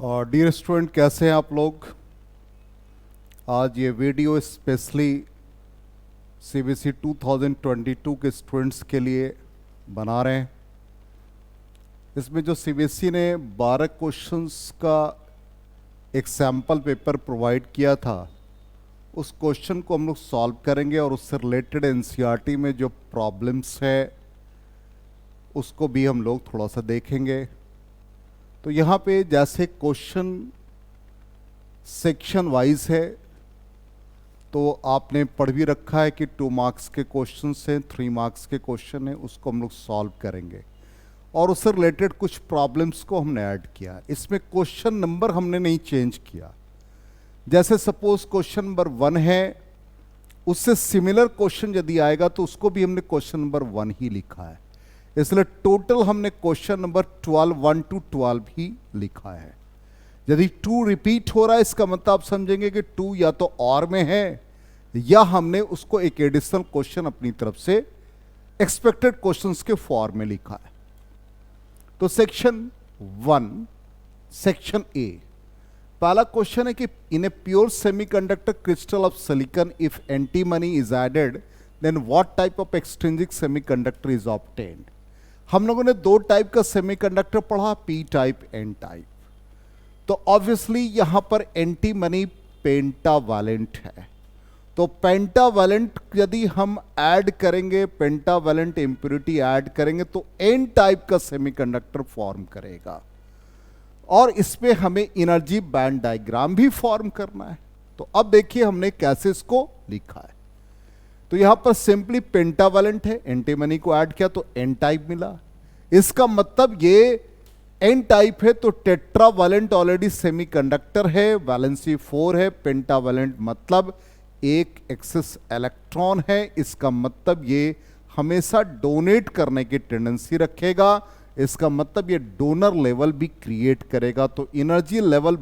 और dear student, कैसे हैं आप लोग। आज ये वीडियो स्पेशली सीबीएसई 2022 के स्टूडेंट्स के लिए बना रहे हैं। इसमें जो सीबीएसई ने 12 क्वेश्चंस का एक सैम्पल पेपर प्रोवाइड किया था, उस क्वेश्चन को हम लोग सॉल्व करेंगे और उससे रिलेटेड एनसीईआरटी में जो प्रॉब्लम्स है उसको भी हम लोग थोड़ा सा देखेंगे। तो यहाँ पे जैसे क्वेश्चन सेक्शन वाइज है, तो आपने पढ़ भी रखा है कि 2 मार्क्स के क्वेश्चन हैं, 3 मार्क्स के क्वेश्चन हैं, उसको हम लोग सॉल्व करेंगे और उससे रिलेटेड कुछ प्रॉब्लम्स को हमने ऐड किया। इसमें क्वेश्चन नंबर हमने नहीं चेंज किया। जैसे सपोज क्वेश्चन नंबर 1 है, उससे सिमिलर क्वेश्चन यदि आएगा तो उसको भी हमने क्वेश्चन नंबर 1 ही लिखा है। इसलिए टोटल हमने क्वेश्चन नंबर 1 to 12 ही लिखा है। यदि 2 रिपीट हो रहा है, इसका मतलब आप समझेंगे कि 2 या तो और में है या हमने उसको एक एडिशनल क्वेश्चन अपनी तरफ से एक्सपेक्टेड क्वेश्चंस के फॉर्म में लिखा है। तो सेक्शन 1, सेक्शन ए, पहला क्वेश्चन है कि in a pure semiconductor crystal of silicon if antimony is added then what type of extrinsic semiconductor is obtained. हम लोगों ने 2 टाइप का सेमीकंडक्टर पढ़ा, पी टाइप, एन टाइप। तो ऑब्वियसली यहां पर एंटीमनी पेंटावैलेंट है। तो पेंटावैलेंट यदि हम ऐड करेंगे, पेंटावैलेंट इंप्योरिटी ऐड करेंगे तो एन टाइप का सेमीकंडक्टर फॉर्म करेगा और इसमें हमें एनर्जी बैंड डायग्राम भी फॉर्म करना है। तो अब देखिए हमने कैसे इसको लिखा है। तो यहां पर सिंपली पेंटावैलेंट है, एंटीमनी को ऐड किया तो एन टाइप मिला। इसका मतलब ये एन टाइप है तो टेट्रावैलेंट ऑलरेडी सेमीकंडक्टर है, वैलेंसी 4 है। पेंटावैलेंट मतलब एक एक्सेस इलेक्ट्रॉन है। इसका मतलब ये हमेशा डोनेट करने की टेंडेंसी रखेगा। इसका मतलब ये डोनर लेवल भी क्रिएट करेगा। तो एनर्जी लेवल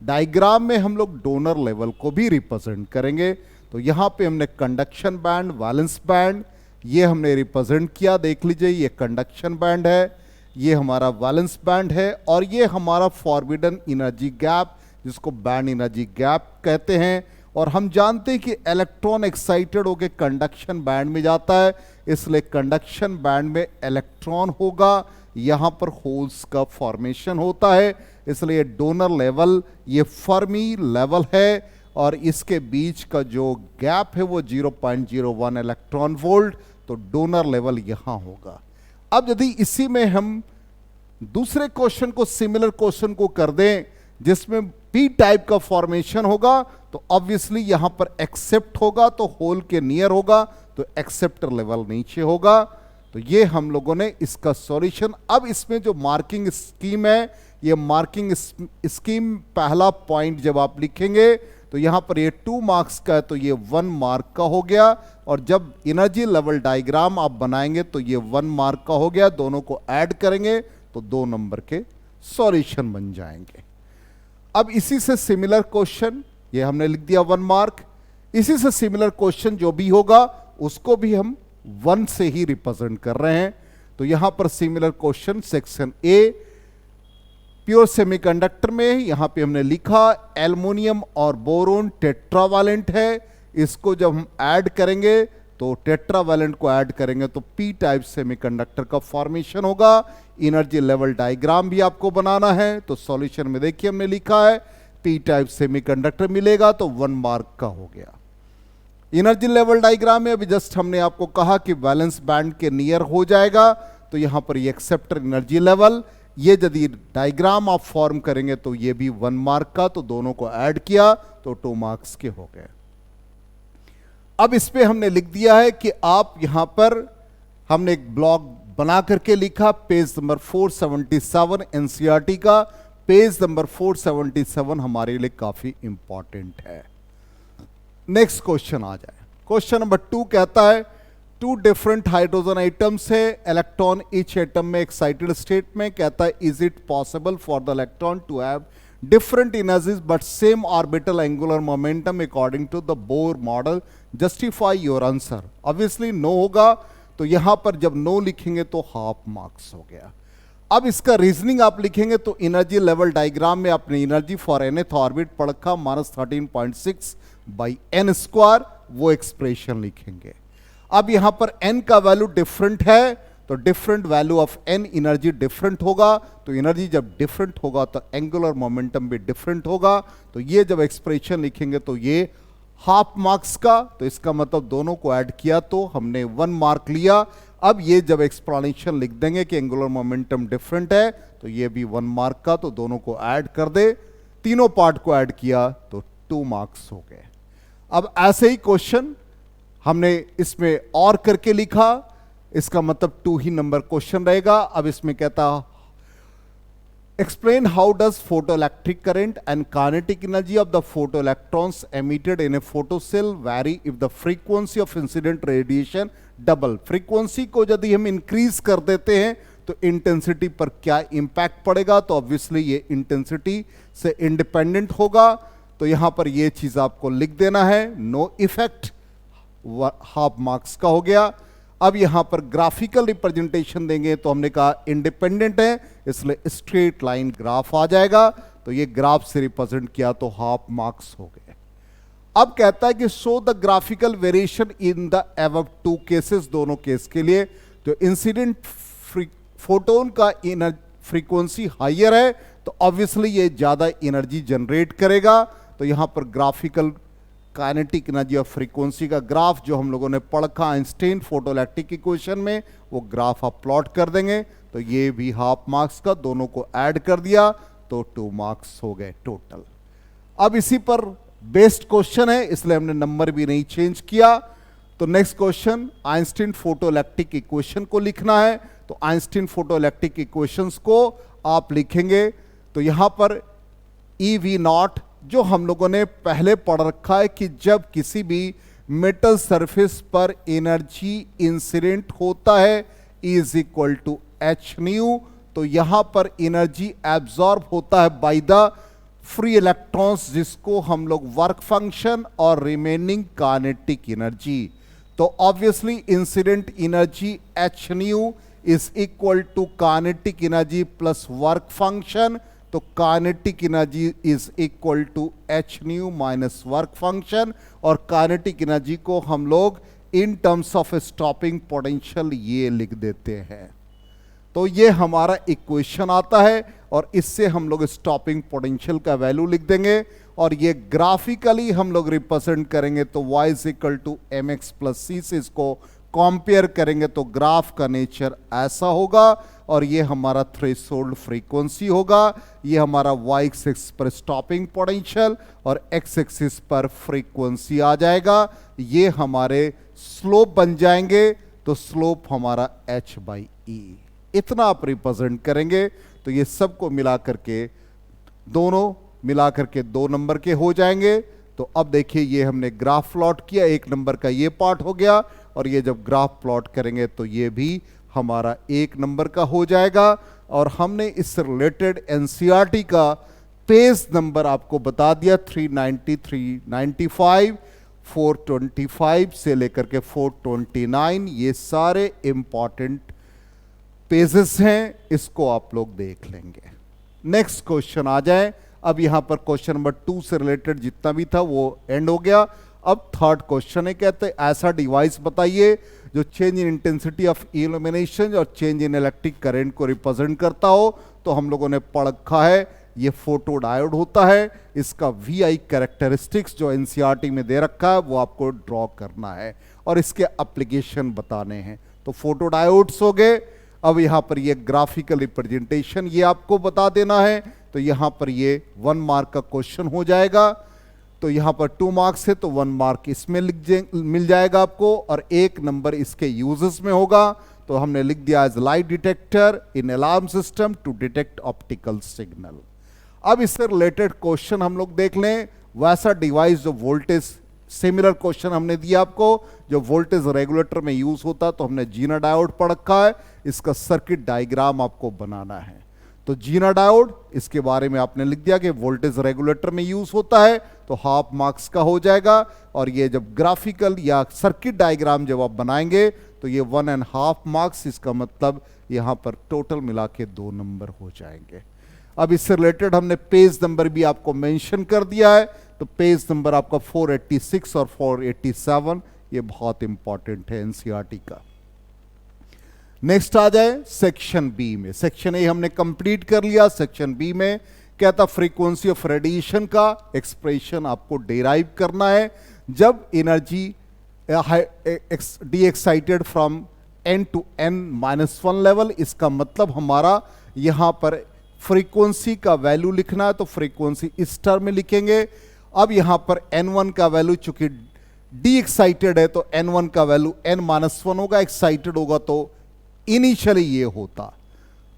डायग्राम में हम लोग डोनर लेवल को भी रिप्रेजेंट करेंगे। तो यहां पे हमने कंडक्शन बैंड, वैलेंस बैंड, ये हमने रिप्रेजेंट किया। देख लीजिए, ये कंडक्शन बैंड है, ये हमारा वैलेंस बैंड है और ये हमारा फॉरबिडन एनर्जी गैप, जिसको बैंड एनर्जी गैप कहते हैं। और हम जानते हैं कि इलेक्ट्रॉन एक्साइटेड होकर कंडक्शन बैंड में जाता है, इसलिए कंडक्शन बैंड में इलेक्ट्रॉन होगा, यहां पर होल्स का फॉर्मेशन होता है। इसलिए डोनर लेवल ये फर्मी लेवल है और इसके बीच का जो गैप है वो 0.01 इलेक्ट्रॉन वोल्ट। तो डोनर लेवल यहां होगा। अब यदि इसी में हम दूसरे क्वेश्चन को, सिमिलर क्वेश्चन को कर दें जिसमें पी टाइप का फॉर्मेशन होगा, तो ऑब्वियसली यहां पर एक्सेप्ट होगा तो होल के नियर होगा, तो एक्सेप्टर लेवल नीचे होगा। तो ये हम लोगों ने इसका सॉल्यूशन। अब इसमें जो मार्किंग स्कीम है, ये मार्किंग स्कीम पहला पॉइंट जब आप लिखेंगे तो यहां पर ये 2 मार्क्स का है तो ये 1 मार्क का हो गया, और जब एनर्जी लेवल डायग्राम आप बनाएंगे तो ये 1 मार्क का हो गया। दोनों को ऐड करेंगे तो 2 नंबर के सॉल्यूशन बन जाएंगे। अब इसी से सिमिलर क्वेश्चन, ये हमने लिख दिया 1 मार्क। इसी से सिमिलर क्वेश्चन जो भी होगा उसको भी हम 1 से ही रिप्रेजेंट कर रहे हैं। तो यहां पर similar question section A, pure semiconductor में यहां पे हमने लिखा एल्युमिनियम और बोरोन टेट्रावैलेंट है। इसको जब हम ऐड करेंगे तो टेट्रावैलेंट को ऐड करेंगे तो पी टाइप सेमीकंडक्टर का फॉर्मेशन होगा। एनर्जी लेवल डायग्राम भी आपको बनाना है। तो सॉल्यूशन में देखिए हमने लिखा है पी टाइप सेमीकंडक्टर मिलेगा तो 1 मार्क का हो गया। एनर्जी लेवल डायग्राम में अभी जस्ट हमने आपको कहा कि वैलेंस बैंड के नियर हो जाएगा, तो यहां पर ये एक्सेप्टर एनर्जी लेवल, ये यदि डायग्राम आप फॉर्म करेंगे तो ये भी 1 मार्क का, तो दोनों को ऐड किया तो 2 मार्क्स के हो गए। अब इस पे हमने लिख दिया है कि आप यहां पर हमने एक ब्लॉग बना करके लिखा, पेज नंबर 477 एनसीईआरटी का पेज नंबर 477 हमारे लिए काफी इंपॉर्टेंट है। नेक्स्ट क्वेश्चन आ जाए। क्वेश्चन नंबर 2 कहता है 2 डिफरेंट हाइड्रोजन आइटम्स है, इलेक्ट्रॉन ईच एटम में एक्साइटेड स्टेट में। कहता है is it possible for the electron to have different energies but same orbital angular momentum according to the Bohr model, justify your answer. Obviously no होगा, तो यहां पर जब नो लिखेंगे तो हाफ मार्क्स हो गया। अब इसका रीजनिंग आप लिखेंगे तो एनर्जी लेवल डायग्राम में आपने एनर्जी फॉर nth ऑर्बिट पढ़ रखा -13.6 बाई n स्क्वायर, वो एक्सप्रेशन लिखेंगे। अब यहां पर n का वैल्यू डिफरेंट है तो different value of n energy different होगा, तो एनर्जी जब डिफरेंट होगा तो एंगुलर मोमेंटम भी डिफरेंट होगा। तो ये जब एक्सप्रेशन लिखेंगे तो ये हाफ मार्क्स का, तो इसका मतलब दोनों को ऐड किया तो हमने 1 मार्क लिया। अब ये जब एक्सप्लेनेशन लिख देंगे कि एंगुलर मोमेंटम डिफरेंट है तो ये भी 1 मार्क का, तो दोनों को ऐड कर दे, तीनों पार्ट को ऐड किया तो 2 मार्क्स हो गए। अब ऐसे ही क्वेश्चन हमने इसमें और करके लिखा, इसका मतलब 2 ही नंबर क्वेश्चन रहेगा। अब इसमें कहता explain how does photoelectric current and kinetic energy of the photoelectrons emitted in a photocell vary if the frequency of incident radiation double। frequency को यदि हम increase कर देते हैं तो intensity पर क्या impact पड़ेगा, तो obviously ये intensity से independent होगा। तो यहां पर ये चीज आपको लिख देना है, no effect, हाफ मार्क्स का हो गया। अब यहां पर ग्राफिकल रिप्रेजेंटेशन देंगे तो हमने कहा इंडिपेंडेंट है इसलिए स्ट्रेट लाइन ग्राफ आ जाएगा, तो ये ग्राफ से रिप्रेजेंट किया तो हाफ मार्क्स हो गए। अब कहता है कि show the graphical variation in the above 2 cases, दोनों केस के लिए जो इंसिडेंट फोटोन का फ्रीक्वेंसी हायर है तो ऑब्वियसली ये ज्यादा एनर्जी जनरेट करेगा। तो यहां पर ग्राफिकल काइनेटिक एनर्जी और फ्रीक्वेंसी का ग्राफ जो हम लोगों ने पढ़ा आइंस्टाइन फोटोइलेक्ट्रिक इक्वेशन में, वो ग्राफ आप प्लॉट कर देंगे तो ये भी हाफ मार्क्स का, दोनों को ऐड कर दिया तो 2 मार्क्स हो गए टोटल। अब इसी पर बेस्ड क्वेश्चन है इसलिए हमने नंबर भी नहीं चेंज किया। तो next question Einstein photoelectric equation को लिखना है, तो आइंस्टाइन फोटोइलेक्ट्रिक इक्वेशंस को आप लिखेंगे तो यहां पर EV0 जो हम लोगों ने पहले पढ़ रखा है कि जब किसी भी मेटल सरफेस पर एनर्जी इंसिडेंट होता है is equal to h nu, तो यहां पर एनर्जी एब्जॉर्ब होता है बाय द फ्री इलेक्ट्रॉन्स जिसको हम लोग वर्क फंक्शन और रिमेनिंग काइनेटिक एनर्जी। तो obviously incident energy h nu is equal to kinetic energy plus work function, तो kinetic energy is equal to h nu minus work function, और kinetic energy को हम लोग in terms of stopping potential ये लिख देते हैं। तो ये हमारा इक्वेशन आता है और इससे हम लोग स्टॉपिंग पोटेंशियल का वैल्यू लिख देंगे और ये ग्राफिकली हम लोग रिप्रेजेंट करेंगे तो y is equal to m x plus c से इसको कंपेयर करेंगे तो ग्राफ का नेचर ऐसा होगा और ये हमारा थ्रेशोल्ड फ्रीक्वेंसी होगा, ये हमारा y एक्सिस पर स्टॉपिंग पोटेंशियल और x एक्सिस पर फ्रीक्वेंसी आ जाएगा, ये हमारे स्लोप बन जाएंगे, तो स्लोप हमारा h बाई ई, इतना आप रिप्रेजेंट करेंगे तो ये सबको मिला करके दोनों मिला करके 2 नंबर के हो जाएंगे। तो अब देखिए ये हमने ग्राफ प्लॉट किया, 1 नंबर का ये पार्ट हो गया और ये जब ग्राफ प्लॉट करेंगे तो ये भी हमारा 1 नंबर का हो जाएगा। और हमने इससे रिलेटेड एनसीईआरटी का पेज नंबर आपको बता दिया 390, 395, 425 से लेकर के 429, ये सारे इंपॉर्टेंट पेजेस हैं, इसको आप लोग देख लेंगे। नेक्स्ट क्वेश्चन आ जाए। अब यहां पर क्वेश्चन नंबर 2 से रिलेटेड जितना भी था वो एंड हो गया। अब थर्ड क्वेश्चन है, कहते हैं ऐसा डिवाइस बताइए जो change in intensity of illumination और चेंज इन इलेक्ट्रिक करंट को रिप्रेजेंट करता हो। तो हम लोगों ने पढ़ रखा है ये फोटो डायोड होता है, इसका VI कैरेक्टरिस्टिक्स जो एनसीईआरटी में दे रखा है वो आपको ड्रॉ करना है और इसके एप्लीकेशन बताने हैं। तो फोटो डायोड्स हो गए। अब यहां पर ये ग्राफिकल रिप्रेजेंटेशन ये आपको बता देना है, तो यहां पर ये 1 मार्क का क्वेश्चन हो जाएगा। तो यहां पर 2 मार्क्स है तो 1 मार्क इसमें मिल जाएगा आपको और 1 नंबर इसके यूजेस में होगा। तो हमने लिख दिया as light detector in alarm system to detect optical signal. अब इससे रिलेटेड क्वेश्चन हम लोग देख लें, वैसा डिवाइस जो वोल्टेज, सिमिलर क्वेश्चन हमने दिया आपको जो वोल्टेज रेगुलेटर में यूज होता है, तो हमने जीना डायोड पढ़ रखा है, इसका सर्किट डायग्राम आपको बनाना है। तो जीना डायोड इसके बारे में आपने लिख दिया कि वोल्टेज रेगुलेटर में यूज होता है, तो हाफ मार्क्स का हो जाएगा। और ये जब ग्राफिकल या सर्किट डायग्राम जब आप बनाएंगे तो ये 1.5 मार्क्स, इसका मतलब यहाँ पर टोटल मिला के 2 नंबर हो जाएंगे। अब इससे रिलेटेड हमने पेज नंबर भी आपको मेंशन कर दिया है, तो पेज नंबर आपका 486 और 487, ये बहुत इंपॉर्टेंट है एनसीईआरटी का। नेक्स्ट आ जाए सेक्शन बी में। सेक्शन ए हमने कंप्लीट कर लिया। सेक्शन बी में कहता फ्रीक्वेंसी ऑफ रेडिएशन का एक्सप्रेशन आपको डेराइव करना है जब energy D excited from n to n-1 level. इसका मतलब हमारा यहां पर फ्रीक्वेंसी का वैल्यू लिखना है, तो फ्रीक्वेंसी इस टर्म में लिखेंगे। अब यहां पर n1 का वैल्यू चूंकि डी एक्साइटेड है तो n1 का वैल्यू n-1 होगा, एक्साइटेड होगा तो इनिशियली ये होता,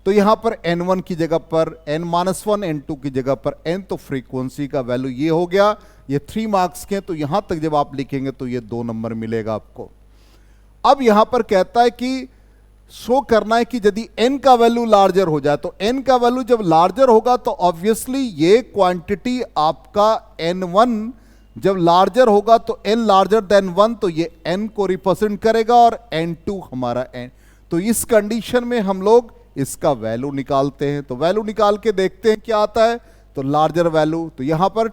तो यहां पर n1 की जगह पर n-1, n2 की जगह पर n, तो फ्रीक्वेंसी का वैल्यू ये हो गया। ये 3 मार्क्स के, तो यहां तक जब आप लिखेंगे तो ये 2 नंबर मिलेगा आपको। अब यहां पर कहता है कि शो करना है कि यदि n का वैल्यू लार्जर हो जाए, तो n का वैल्यू जब लार्जर होगा तो ऑब्वियसली ये क्वांटिटी आपका n1 जब लार्जर होगा तो n लार्जर देन 1, तो ये n को रिप्रेजेंट करेगा और n2 हमारा n। तो इस कंडीशन में हम लोग इसका वैल्यू निकालते हैं, तो वैल्यू निकाल के देखते हैं क्या आता है। तो लार्जर वैल्यू तो यहां पर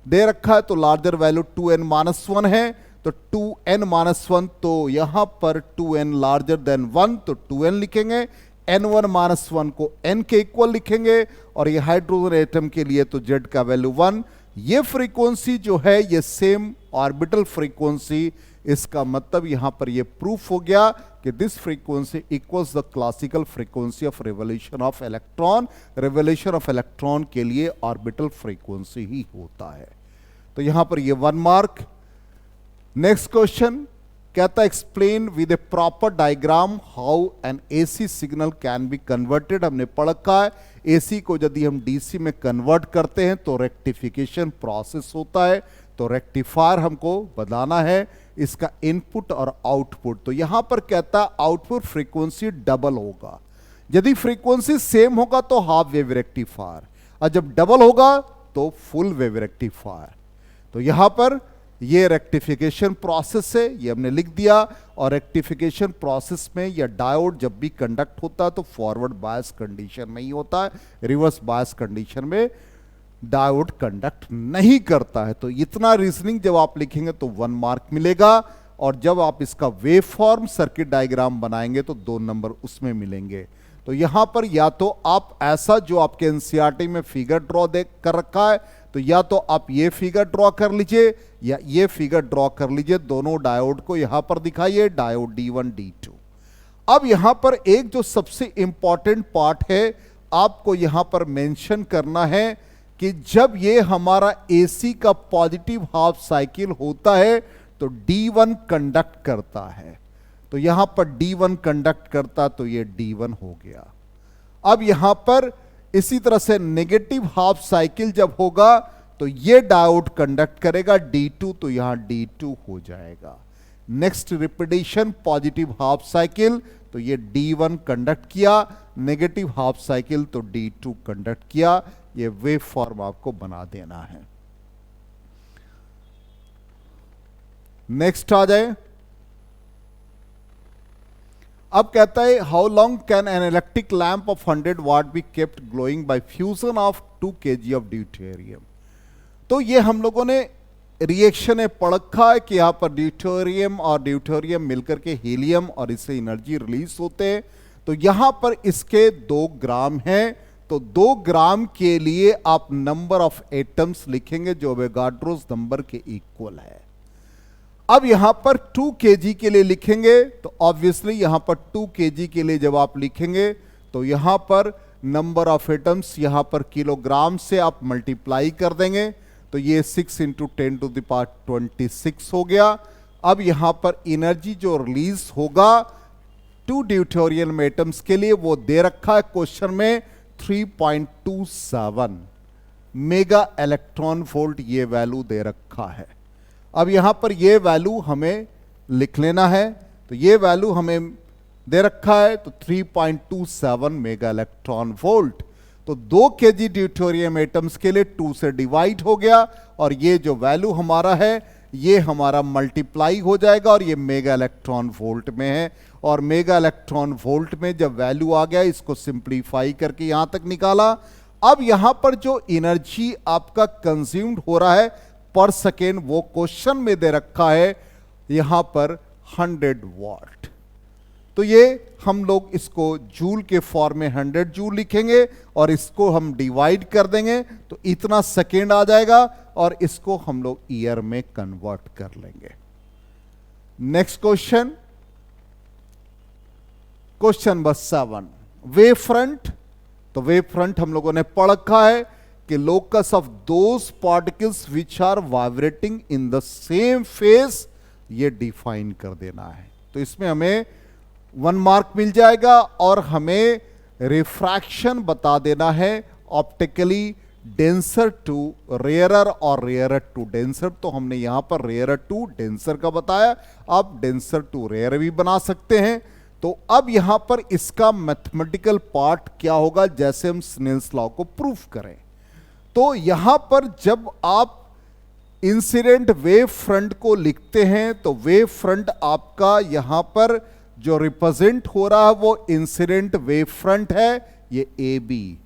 दे रखा है, तो लार्जर वैल्यू 2n-1 है, तो 2n-1, तो यहां पर 2n लार्जर देन 1, तो 2n लिखेंगे। n1-1 को n के इक्वल लिखेंगे, और ये हाइड्रोजन एटम के लिए तो z का वैल्यू 1। ये फ्रीक्वेंसी जो है ये सेम ऑर्बिटल फ्रीक्वेंसी, इसका मतलब यहां पर ये प्रूफ हो गया कि this frequency equals the classical frequency of revolution of electron. Revolution of electron के लिए ऑर्बिटल फ्रीक्वेंसी ही होता है, तो यहां पर ये 1 मार्क। नेक्स्ट क्वेश्चन कहता है explain with A proper diagram how an AC signal can be converted. हमने पढ़ रखा है एसी को यदि हम डीसी में कन्वर्ट करते हैं तो रेक्टिफिकेशन प्रोसेस होता है, तो रेक्टिफायर हमको बताना है इसका इनपुट और आउटपुट। तो यहां पर कहता है आउटपुट फ्रीक्वेंसी डबल होगा, यदि फ्रीक्वेंसी सेम होगा तो हाफ वेव रेक्टिफायर, और जब डबल होगा तो फुल वेव रेक्टिफायर। तो यहां पर ये रेक्टिफिकेशन प्रोसेस है, ये हमने लिख दिया। और रेक्टिफिकेशन प्रोसेस में यह डायोड जब भी कंडक्ट होता है तो फॉरवर्ड बायस कंडीशन में ही होता है, रिवर्स बायस कंडीशन में डायोड कंडक्ट नहीं करता है। तो इतना रीजनिंग जब आप लिखेंगे तो 1 मार्क मिलेगा, और जब आप इसका वेव फॉर्म सर्किट डायग्राम बनाएंगे तो 2 नंबर उसमें मिलेंगे। तो यहां पर या तो आप ऐसा जो आपके एनसीईआरटी में फिगर ड्रॉ कर रखा है, तो या तो आप ये फिगर ड्रॉ कर लीजिए या ये फिगर ड्रॉ कर लीजिए, दोनों डायोड को यहां पर दिखाइए, डायोड D1 D2। अब यहां पर एक जो सबसे इंपॉर्टेंट पार्ट है आपको यहां पर मेंशन करना है कि जब ये हमारा एसी का पॉजिटिव हाफ साइकिल होता है तो D1 कंडक्ट करता है, तो यहां पर D1 कंडक्ट करता, तो ये D1 हो गया। अब यहां पर इसी तरह से नेगेटिव हाफ साइकिल जब होगा तो ये डायोड कंडक्ट करेगा D2, तो यहां D2 हो जाएगा। Next repetition positive half cycle, तो ये D1 कंडक्ट किया, नेगेटिव हाफ साइकिल तो D2 कंडक्ट किया। ये वेव फॉर्म आपको बना देना है। नेक्स्ट आ जाए, अब कहता है how long can an electric lamp of 100 watt be kept glowing by fusion of 2 kg of deuterium. तो ये हम लोगों ने रिएक्शन पढ़ रखा है कि यहां पर ड्यूटेरियम और ड्यूटेरियम मिलकर के हीलियम और इससे एनर्जी रिलीज होते हैं। तो यहां पर इसके 2 ग्राम हैं, तो 2 ग्राम के लिए आप नंबर ऑफ एटम्स लिखेंगे जो एवोगाड्रोस नंबर के इक्वल है। अब यहां पर 2 kg के लिए लिखेंगे, तो ऑब्वियसली यहां पर 2 kg के लिए जब आप लिखेंगे तो यहां पर नंबर ऑफ एटम्स यहां पर किलोग्राम से आप मल्टीप्लाई कर देंगे, तो ये 6 × 10⁻26 हो गया। अब यहां पर एनर्जी जो रिलीज होगा 2 ड्यूटेरियम एटम्स के लिए वो दे रखा है क्वेश्चन में 3.27 मेगा इलेक्ट्रॉन वोल्ट, ये वैल्यू दे रखा है। अब यहां पर ये वैल्यू हमें लिख लेना है, तो ये वैल्यू हमें दे रखा है, तो 3.27 मेगा इलेक्ट्रॉन वोल्ट। तो 2 kg ड्यूटेरियम एटम्स के लिए 2 से डिवाइड हो गया, और ये जो वैल्यू हमारा है ये हमारा मल्टीप्लाई हो जाएगा और ये मेगा इलेक्ट्रॉन वोल्ट में है। और मेगा इलेक्ट्रॉन वोल्ट में जब वैल्यू आ गया, इसको सिंप्लीफाई करके यहां तक निकाला। अब यहां पर जो एनर्जी आपका कंज्यूम्ड हो रहा है पर सेकेंड, वो क्वेश्चन में दे रखा है यहां पर 100 वाट। तो ये हम लोग इसको जूल के फॉर्म में 100 जूल लिखेंगे और इसको हम डिवाइड कर देंगे तो इतना सेकेंड आ जाएगा और इसको हम लोग ईयर में कन्वर्ट कर लेंगे। Next question, question number 7, wave front. तो वेव फ्रंट हम लोगों ने पढ़ रखा है कि locus of those particles which are vibrating in the same phase, ये डिफाइन कर देना है। तो इसमें हमें 1 मार्क मिल जाएगा और हमें रिफ्रैक्शन बता देना है, ऑप्टिकली डेंसर टू रेयरर और रेयरर टू डेंसर। तो हमने यहां पर रेयरर टू डेंसर का बताया, आप डेंसर टू रेयर भी बना सकते हैं। तो अब यहां पर इसका मैथमेटिकल पार्ट क्या होगा, जैसे हम स्नेल्स लॉ को प्रूफ करें। तो यहां पर जब आप इंसिडेंट वेव फ्रंट को लिखते हैं तो वेव फ्रंट आपका यहां पर जो रिप्रेजेंट हो रहा है वो इंसिडेंट वेव फ्रंट है, ये ए बी,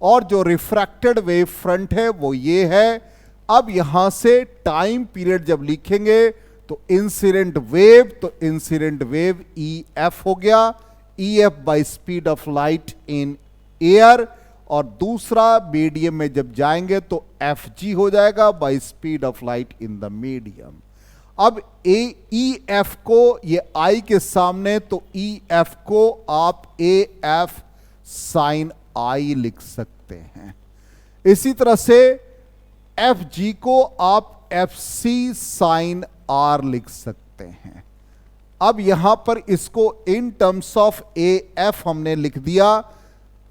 और जो रिफ्रैक्टेड वेव फ्रंट है वो ये है। अब यहां से टाइम पीरियड जब लिखेंगे तो इंसिडेंट वेव, तो इंसिडेंट वेव ई एफ हो गया, E F by speed of light in air, और दूसरा मीडियम में जब जाएंगे तो एफ जी हो जाएगा by speed of light in the medium. अब ए ई एफ को ये आई के सामने, तो ई एफ को आप ए एफ साइन आई लिख सकते हैं। इसी तरह से एफ जी को आप एफ सी साइन आर लिख सकते हैं। अब यहां पर इसको in terms of A F हमने लिख दिया,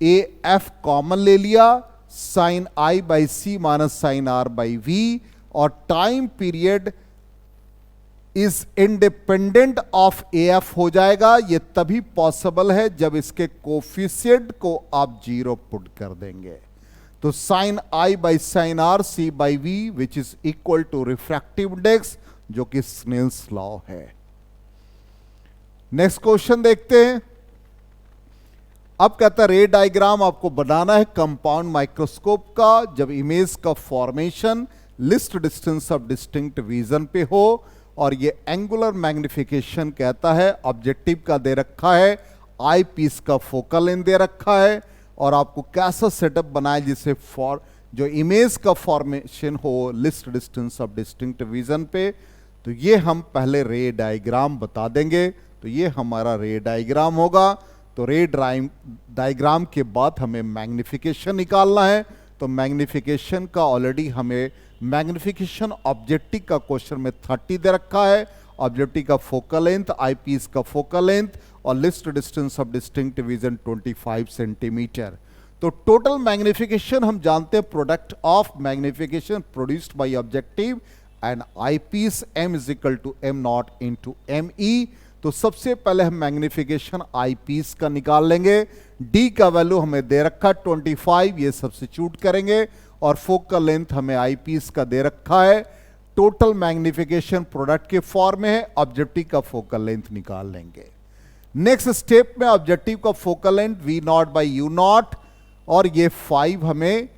ए एफ कॉमन ले लिया, sine i by c minus sine r by v, और time period is independent of A F हो जाएगा। ये तभी पॉसिबल है जब इसके कोफिशिएंट को आप 0 पुट कर देंगे। तो sine i by sine r c by v which is equal to refractive index, जो कि स्नेल्स लॉ है। नेक्स्ट क्वेश्चन देखते हैं। अब कहता है रे डायग्राम आपको बनाना है कंपाउंड माइक्रोस्कोप का, जब इमेज का formation list distance of distinct vision पे हो, और ये एंगुलर मैग्निफिकेशन कहता है, ऑब्जेक्टिव का दे रखा है, आई पीस का फोकल लेंथ दे रखा है, और आपको कैसा सेटअप बनाए जिससे जो इमेज का फॉर्मेशन हो list distance of distinct vision पे। तो ये हम पहले रे डायग्राम बता देंगे। तो ये हमारा रे डायग्राम होगा। तो रे डायग्राम के बाद हमें मैग्निफिकेशन निकालना है। तो मैग्निफिकेशन का ऑलरेडी हमें मैग्निफिकेशन ऑब्जेक्टिव का क्वेश्चन में 30 दे रखा है, ऑब्जेक्टिव का फोकल लेंथ, आई पीस का फोकल लेंथ, और least distance of distinct vision 25 centimetre. तो टोटल मैग्निफिकेशन हम जानते हैं, product of magnification produced by objective and eyepiece m is equal to m naught into m e. तो सबसे पहले हम मैग्निफिकेशन आई पीस का निकाल लेंगे। डी का वैल्यू हमें दे रखा 25, ये सब्स्टिट्यूट करेंगे, और फोकल लेंथ हमें आई पीस का दे रखा है। टोटल मैग्निफिकेशन प्रोडक्ट के फॉर्म में है, ऑब्जेक्टिव का फोकल लेंथ निकाल लेंगे। नेक्स्ट स्टेप में ऑब्जेक्टिव का focal length v naught by u naught, और ये 5 हमें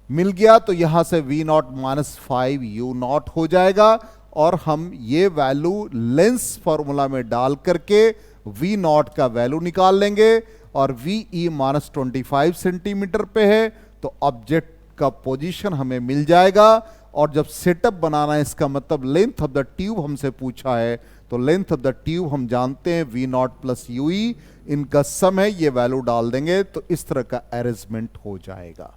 मिल गया, तो यहां से v naught minus 5 u naught हो जाएगा, और हम ये वैल्यू लेंस फॉर्मूला में डाल करके वी नॉट का वैल्यू निकाल लेंगे, और वी ई माइनस 25 सेंटीमीटर पे है, तो ऑब्जेक्ट का पोजीशन हमें मिल जाएगा। और जब सेटअप बनाना है, इसका मतलब लेंथ ऑफ द ट्यूब हमसे पूछा है, तो लेंथ ऑफ द ट्यूब हम जानते हैं v naught plus u e, इनका सम है, ये वैल्यू डाल देंगे, तो इस तरह का अरेंजमेंट हो जाएगा।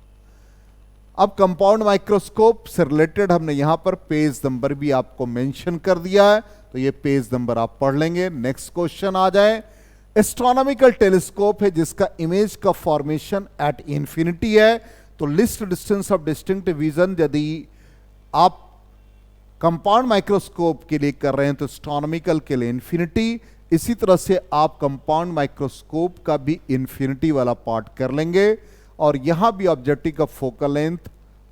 अब कंपाउंड माइक्रोस्कोप से रिलेटेड हमने यहां पर पेज नंबर भी आपको मेंशन कर दिया है, तो ये पेज नंबर आप पढ़ लेंगे। नेक्स्ट क्वेश्चन आ जाए। एस्ट्रोनॉमिकल टेलीस्कोप है जिसका इमेज का फॉर्मेशन एट इंफिनिटी है, तो list distance of distinct vision यदि आप कंपाउंड माइक्रोस्कोप के लिए कर रहे हैं तो एस्ट्रोनॉमिकल के लिए इंफिनिटी, इसी तरह से आप कंपाउंड माइक्रोस्कोप का भी इंफिनिटी वाला पार्ट कर लेंगे। और यहां भी ऑब्जेक्टिव का फोकल लेंथ,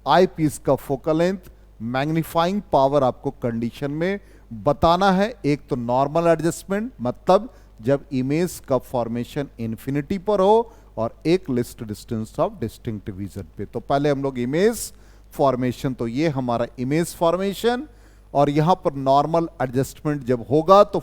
आई पीस का फोकल लेंथ, मैग्नीफाइंग पावर आपको कंडीशन में बताना है। एक तो नॉर्मल एडजस्टमेंट, मतलब जब इमेज का फॉर्मेशन इन्फिनिटी पर हो, और एक list distance of distinct vision पे। तो पहले हम लोग इमेज फॉर्मेशन, तो ये हमारा इमेज फॉर्मेशन, और यहां पर नॉर्मल एडजस्टमेंट जब होगा तो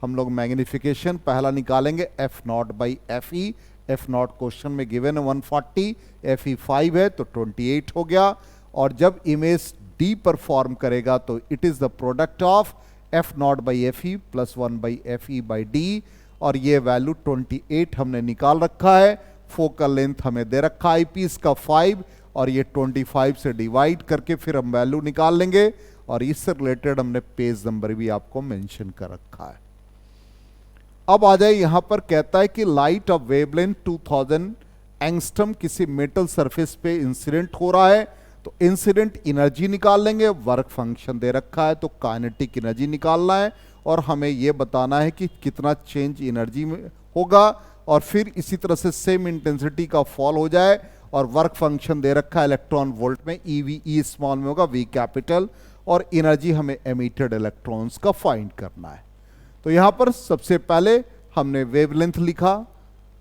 हम लोग मैग्निफिकेशन पहला निकालेंगे F not by F E. F not question में गिवन है 140, एफ ई 5 है तो 28 हो गया। और जब इमेज डी परफॉर्म करेगा तो it is the product of F not by F E plus 1 by F E by D, और ये वैल्यू 28 हमने निकाल रखा है। फोकल लेंथ हमें दे रखा है पीस का 5, और ये 25 से डिवाइड करके फिर हम वैल्यू निकाल लेंगे, और इससे रिलेटेड हमने पेज नंबर भी आपको मेंशन कर रखा है। अब आ जाए यहां पर, कहता है कि लाइट ऑफ वेवलेंथ 2000 एंगस्ट्रम किसी मेटल सरफेस पे इंसिडेंट हो रहा है, तो इंसिडेंट एनर्जी निकाल लेंगे। वर्क फंक्शन दे रखा है तो काइनेटिक एनर्जी निकालना है, और हमें यह बताना है कि कितना चेंज एनर्जी में होगा, और फिर इसी तरह से सेम इंटेंसिटी का फॉल हो जाए। और वर्क फंक्शन दे रखा है इलेक्ट्रॉन वोल्ट में, ईवी ई स्मॉल में होगा, वी कैपिटल, और एनर्जी हमें एमिटेड इलेक्ट्रॉन्स का फाइंड करना है। तो यहां पर सबसे पहले हमने वेवलेंथ लिखा,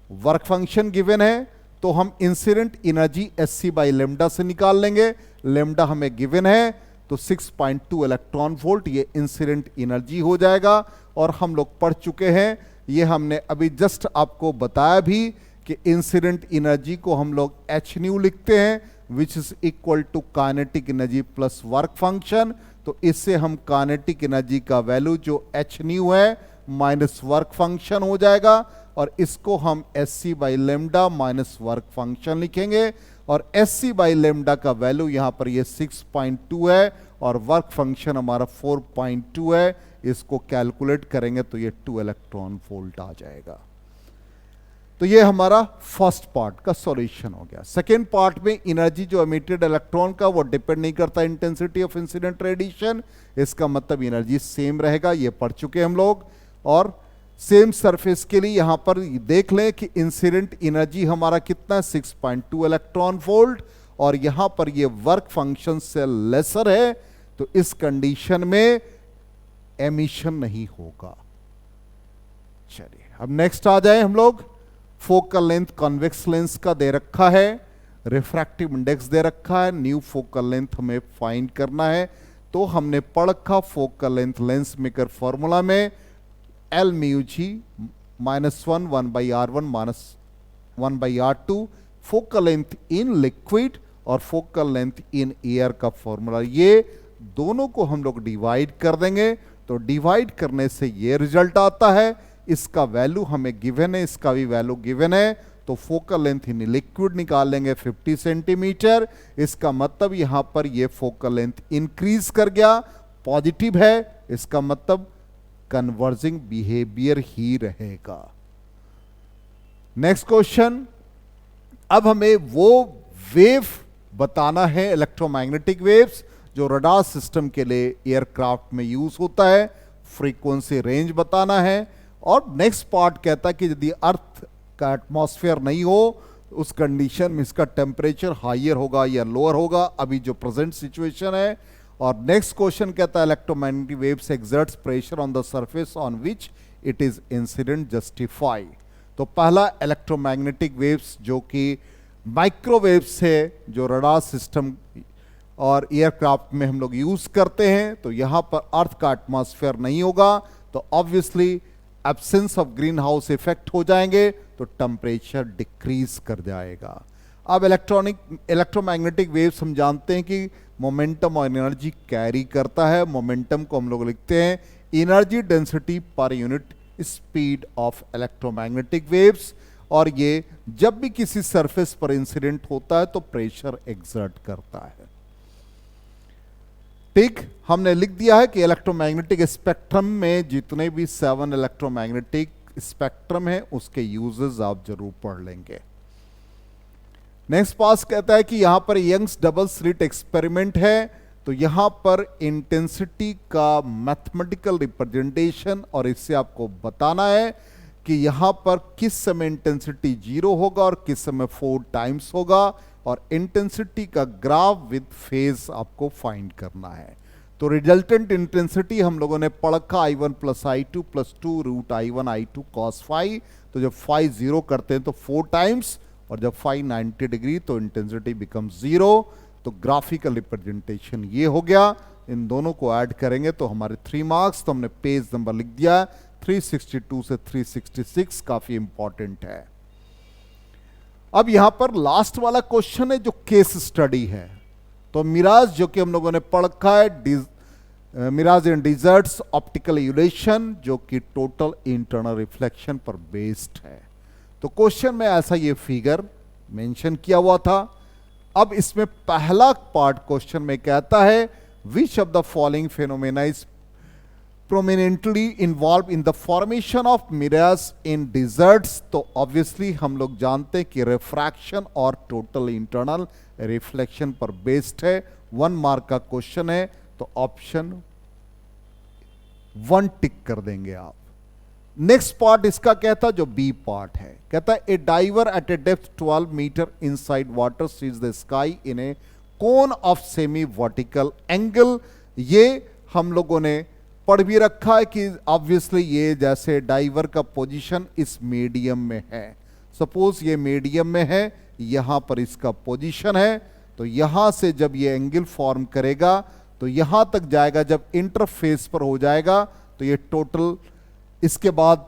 वर्क फंक्शन गिवन है, तो हम incident energy SC by lambda से निकाल लेंगे। लेमडा हमें गिवन है तो 6.2 इलेक्ट्रॉन वोल्ट ये इंसिडेंट एनर्जी हो जाएगा। और हम लोग पढ़ चुके हैं, ये हमने अभी जस्ट आपको बताया भी कि इंसिडेंट एनर्जी को हम लोग एच न्यू लिखते हैं, which is equal to kinetic energy plus work function. तो इससे हम काइनेटिक एनर्जी का वैल्यू जो एच न्यू है माइनस वर्क फंक्शन हो जाएगा, और इसको हम s c by lambda minus work function लिखेंगे। और एस सी बाई लेमडा का वैल्यू यहां पर ये 6.2 है, और वर्क फंक्शन हमारा 4.2 है। इसको कैलकुलेट करेंगे तो ये 2 इलेक्ट्रॉन वोल्ट आ जाएगा। तो ये हमारा फर्स्ट पार्ट का सॉल्यूशन हो गया। सेकेंड पार्ट में एनर्जी जो एमिटेड इलेक्ट्रॉन का वो डिपेंड नहीं करता इंटेंसिटी ऑफ इंसिडेंट रेडिएशन, इसका मतलब एनर्जी सेम रहेगा, ये पढ़ चुके हम लोग। और सेम सरफेस के लिए यहां पर देख लें कि इंसिडेंट एनर्जी हमारा कितना, 6.2 इलेक्ट्रॉन वोल्ट, और यहां पर ये वर्क फंक्शन से लेसर है, तो इस कंडीशन में एमिशन नहीं होगा। चलिए अब नेक्स्ट आ जाए हम लोग। फोकल लेंथ कॉन्वेक्स लेंस का दे रखा है, रिफ्रैक्टिव इंडेक्स दे रखा है, न्यू फोकल लेंथ हमें फाइंड करना है। तो हमने पढ़ रखा focal length lens maker formula में l mu g -1 1 by R1 minus 1 by R2, focal length in liquid और फोकल लेंथ इन एयर का फॉर्मूला, ये दोनों को हम लोग डिवाइड कर देंगे। तो डिवाइड करने से ये रिजल्ट आता है, इसका वैल्यू हमें गिवन है, इसका भी वैल्यू गिवन है। तो फोकल लेंथ इन लिक्विड निकाल लेंगे 50 सेंटीमीटर। इसका मतलब यहां पर ये फोकल लेंथ इंक्रीज कर गया, पॉजिटिव है, इसका मतलब कन्वर्जिंग बिहेवियर ही रहेगा। नेक्स्ट क्वेश्चन, अब हमें वो वेव बताना है, इलेक्ट्रोमैग्नेटिक वेव्स, जो रडार सिस्टम के लिए एयरक्राफ्ट में यूज होता है, फ्रीक्वेंसी रेंज बताना है। और नेक्स्ट पार्ट कहता है कि यदि अर्थ का एटमॉस्फेयर नहीं हो उस कंडीशन में इसका टेम्परेचर हायर होगा या लोअर होगा, अभी जो प्रेजेंट सिचुएशन है। और नेक्स्ट क्वेश्चन कहता है electromagnetic waves exerts pressure on the surface on which it is incident justify. तो पहला इलेक्ट्रोमैग्नेटिक वेव्स जो कि माइक्रोवेव्स है, जो रडार सिस्टम और एयरक्राफ्ट में हम लोग यूज करते हैं। तो यहां पर अर्थ का एटमॉस्फेयर नहीं होगा तो obviously absence of green house effect हो जाएंगे, तो टेम्परेचर डिक्रीज कर जाएगा। अब इलेक्ट्रोमैग्नेटिक वेव्स हम जानते हैं कि मोमेंटम और एनर्जी कैरी करता है। मोमेंटम को हम लोग लिखते हैं energy density per unit speed of electromagnetic waves, और ये जब भी किसी सरफेस पर इंसिडेंट होता है तो प्रेशर एक्सर्ट करता है। ठीक, हमने लिख दिया है कि इलेक्ट्रोमैग्नेटिक स्पेक्ट्रम में जितने भी 7 इलेक्ट्रोमैग्नेटिक स्पेक्ट्रम है उसके यूजेस आप जरूर पढ़ लेंगे। नेक्स्ट पास कहता है कि यहां पर यंग्स डबल स्लिट एक्सपेरिमेंट है, तो यहां पर इंटेंसिटी का मैथमेटिकल रिप्रेजेंटेशन, और इससे आपको बताना है कि यहां पर किस समय इंटेंसिटी 0 होगा और किस समय 4 टाइम्स होगा, और इंटेंसिटी का ग्राफ विद फेज आपको फाइंड करना है। तो रिजल्टेंट इंटेंसिटी हम लोगों ने पढ़ा I1 plus I2 plus 2 root I1 I2 cos phi. तो जब फाई 0 करते हैं तो 4 टाइम्स, और जब फाई 90 डिग्री तो इंटेंसिटी बिकम 0। तो ग्राफिकल रिप्रेजेंटेशन ये हो गया। इन दोनों को ऐड करेंगे तो हमारे 3 मार्क्स। तो हमने पेज नंबर लिख दिया 362 से 366, काफी इंपॉर्टेंट है। अब यहां पर लास्ट वाला क्वेश्चन है जो केस स्टडी है। तो मिराज जो कि हम लोगों ने पढ़ा है, Miraj in desserts optical evolution, जो कि टोटल इंटरनल रिफ्लेक्शन पर बेस्ड है। तो क्वेश्चन में ऐसा ये फिगर मेंशन किया हुआ था। अब इसमें पहला पार्ट क्वेश्चन में कहता है which of the following phenomena is prominently involved in the formation of mirage in deserts. तो ऑब्वियसली हम लोग जानते हैं कि रिफ्रैक्शन और टोटल इंटरनल रिफ्लेक्शन पर बेस्ड है। 1 मार्क का क्वेश्चन है तो ऑप्शन 1 टिक कर देंगे आप। नेक्स्ट पार्ट इसका कहता जो बी पार्ट है, कहता है a diver at a depth 12 metre inside water sees the sky in a cone of semi vertical angle. ये हम लोगों ने पढ़ भी रखा है कि ऑब्वियसली ये जैसे डाइवर का पोजीशन इस मीडियम में है। सपोज ये मीडियम में है, यहां पर इसका पोजीशन है, तो यहां से जब ये एंगल फॉर्म करेगा तो यहां तक जाएगा। जब इंटरफेस पर हो जाएगा तो ये टोटल, इसके बाद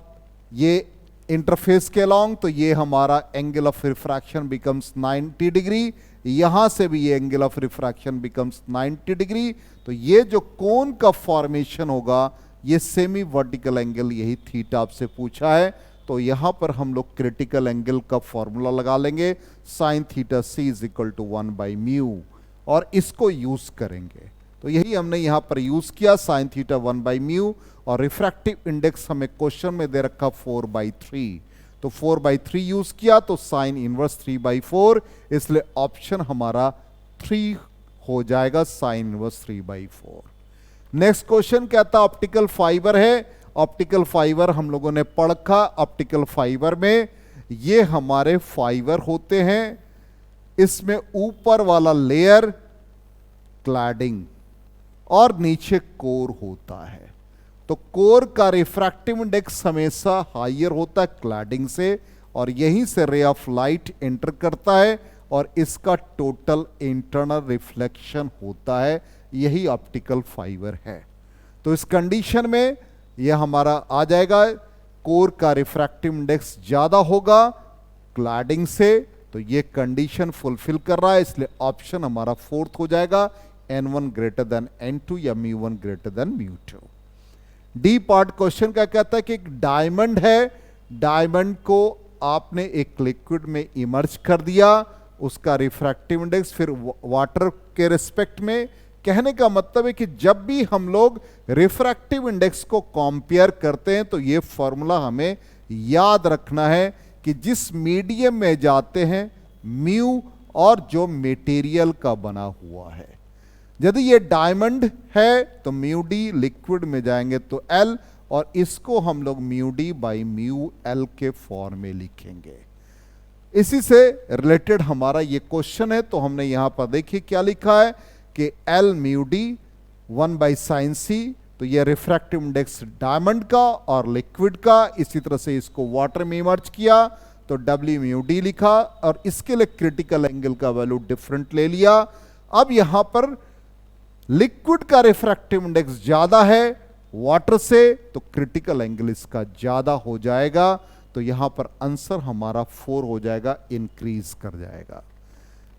ये इंटरफेस के अलॉन्ग, तो ये हमारा angle of refraction becomes 90 degree. यहां से भी ये angle of refraction becomes 90 degree. तो ये जो कोन का फॉर्मेशन होगा ये सेमी वर्टिकल एंगल, यही थीटा आपसे पूछा है। तो यहां पर हम लोग क्रिटिकल एंगल का फॉर्मूला लगा लेंगे, sine theta c is equal to 1 by mu, और इसको यूज करेंगे। तो यही हमने यहां पर यूज किया, साइन थीटा 1 बाई म्यू। और रिफ्रैक्टिव इंडेक्स हमें क्वेश्चन में दे रखा 4/3, तो 4/3 यूज किया, तो साइन इनवर्स 3/4, इसलिए ऑप्शन हमारा 3 हो जाएगा, साइन इनवर्स 3/4। नेक्स्ट क्वेश्चन कहता ऑप्टिकल फाइबर है। ऑप्टिकल फाइबर हम लोगों ने पढ़ा, ऑप्टिकल फाइबर में ये हमारे फाइबर होते हैं, इसमें ऊपर वाला लेयर क्लैडिंग और नीचे कोर होता है। तो कोर का रिफ्रैक्टिव इंडेक्स हमेशा हायर होता है क्लैडिंग से, और यहीं से रे ऑफ लाइट एंटर करता है और इसका टोटल इंटरनल रिफ्लेक्शन होता है। यही ऑप्टिकल फाइबर है। तो इस कंडीशन में यह हमारा आ जाएगा, कोर का रिफ्रैक्टिव इंडेक्स ज्यादा होगा क्लैडिंग से, तो ये कंडीशन फुलफिल कर रहा है, इसलिए ऑप्शन हमारा 4th हो जाएगा, n1 ग्रेटर देन n2 या μ1 greater than μ2। D part question का कहता है कि एक डायमंड है, डायमंड को आपने एक लिक्विड में इमर्ज कर दिया, उसका रिफ्रैक्टिव इंडेक्स फिर वाटर के रिस्पेक्ट में। कहने का मतलब है कि जब भी हम लोग रिफ्रैक्टिव इंडेक्स को कंपेयर करते हैं तो ये फॉर्मूला हमें याद रखना है कि जिस मीडियम में जाते हैं म्यू और जो मटेरियल का बना हुआ है। यदि ये डायमंड है तो म्यू डी, लिक्विड में जाएंगे तो एल, और इसको हम लोग mu D by mu L के फॉर्म में लिखेंगे। इसी से रिलेटेड हमारा ये क्वेश्चन है। तो हमने यहां पर देखिए क्या लिखा है कि l mu d 1 by sine c, तो ये रिफ्रैक्टिव इंडेक्स डायमंड का और लिक्विड का। इसी तरह से इसको वाटर में इमर्ज किया तो डब्ल्यू म्यू डी लिखा, और इसके लिए क्रिटिकल एंगल का वैल्यू डिफरेंट ले लिया। अब यहां पर लिक्विड का रिफ्रैक्टिव इंडेक्स ज्यादा है वाटर से, तो क्रिटिकल एंगल इसका ज्यादा हो जाएगा। तो यहां पर आंसर हमारा 4 हो जाएगा, इंक्रीज कर जाएगा।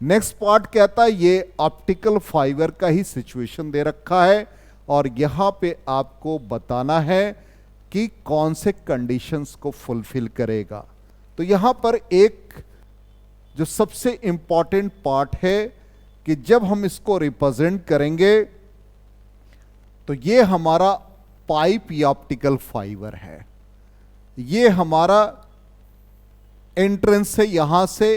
नेक्स्ट पार्ट कहता है ये ऑप्टिकल फाइबर का ही सिचुएशन दे रखा है, और यहां पे आपको बताना है कि कौन से कंडीशंस को फुलफिल करेगा। तो यहां पर एक जो सबसे इंपॉर्टेंट पार्ट है कि जब हम इसको रिप्रेजेंट करेंगे तो ये हमारा पाइप या ऑप्टिकल फाइबर है, ये हमारा एंट्रेंस से, यहां से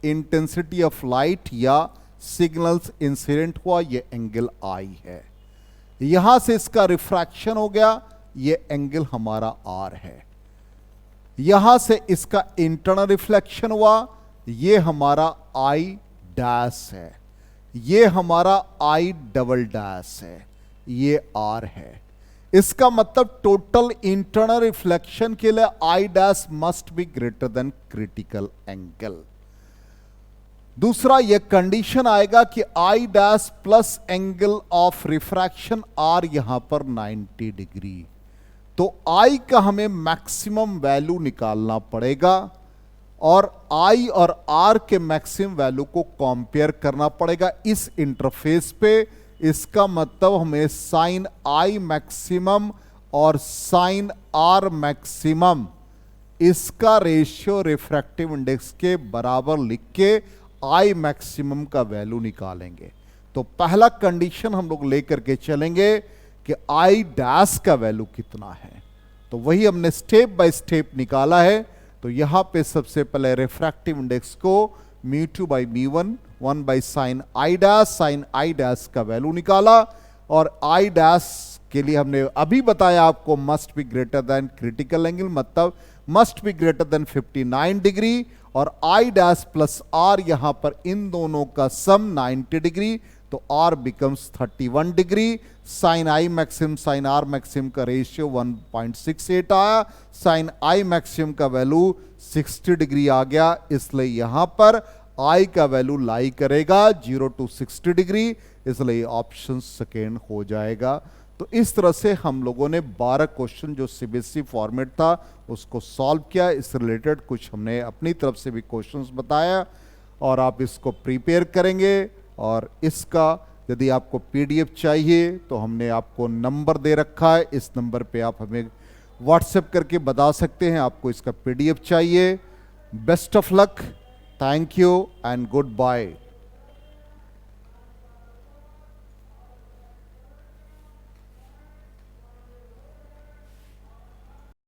इंटेंसिटी ऑफ लाइट या सिग्नल्स इंसिडेंट हुआ, ये एंगल आई है। यहां से इसका रिफ्रैक्शन हो गया, ये एंगल हमारा आर है। यहां से इसका इंटरनल रिफ्लेक्शन हुआ, ये हमारा आई डैश है, ये हमारा I डबल डैश है, ये R है। इसका मतलब टोटल इंटरनल रिफ्लेक्शन के लिए I dash must be greater than critical angle. दूसरा ये कंडीशन आएगा कि I dash plus angle of refraction R यहां पर 90 डिग्री। तो I का हमें मैक्सिमम वैल्यू निकालना पड़ेगा और I और R के मैक्सिमम वैल्यू को कंपेयर करना पड़ेगा इस इंटरफेस पे। इसका मतलब हमें साइन I मैक्सिमम और साइन R मैक्सिमम इसका रेशियो रिफ्रैक्टिव इंडेक्स के बराबर लिख के I मैक्सिमम का वैल्यू निकालेंगे। तो पहला कंडीशन हम लोग लेकर के चलेंगे कि I डैश का वैल्यू कितना है, तो वही हमने स्टेप बाय स्टेप निकाला है। तो यहां पे सबसे पहले रिफ्रैक्टिव इंडेक्स को μ2 by μ1 1 by sine I dash का वैल्यू निकाला और I डैश के लिए हमने अभी बताया आपको must be greater than critical angle, मतलब must be greater than 59 degree, और I डैश प्लस R यहां पर इन दोनों का सम 90 डिग्री, तो R becomes 31 degree. Sine I maximum sine R maximum का रेशियो 1.68 आया, साइन I मैक्सिमम का वैल्यू 60 डिग्री आ गया, इसलिए यहां पर I का वैल्यू लाई करेगा 0 to 60 डिग्री, इसलिए ऑप्शन सेकेंड हो जाएगा। तो इस तरह से हम लोगों ने 12 क्वेश्चन जो CBSE फॉर्मेट था उसको सॉल्व किया। इस रिलेटेड कुछ हमने अपनी तरफ से भी क्वेश्चंस बताया और आप इसको प्रिपेयर करेंगे। और इसका यदि आपको PDF चाहिए तो हमने आपको नंबर दे रखा है, इस नंबर पे आप हमें व्हाट्सएप करके बता सकते हैं आपको इसका PDF चाहिए। Best of luck, thank you and good bye.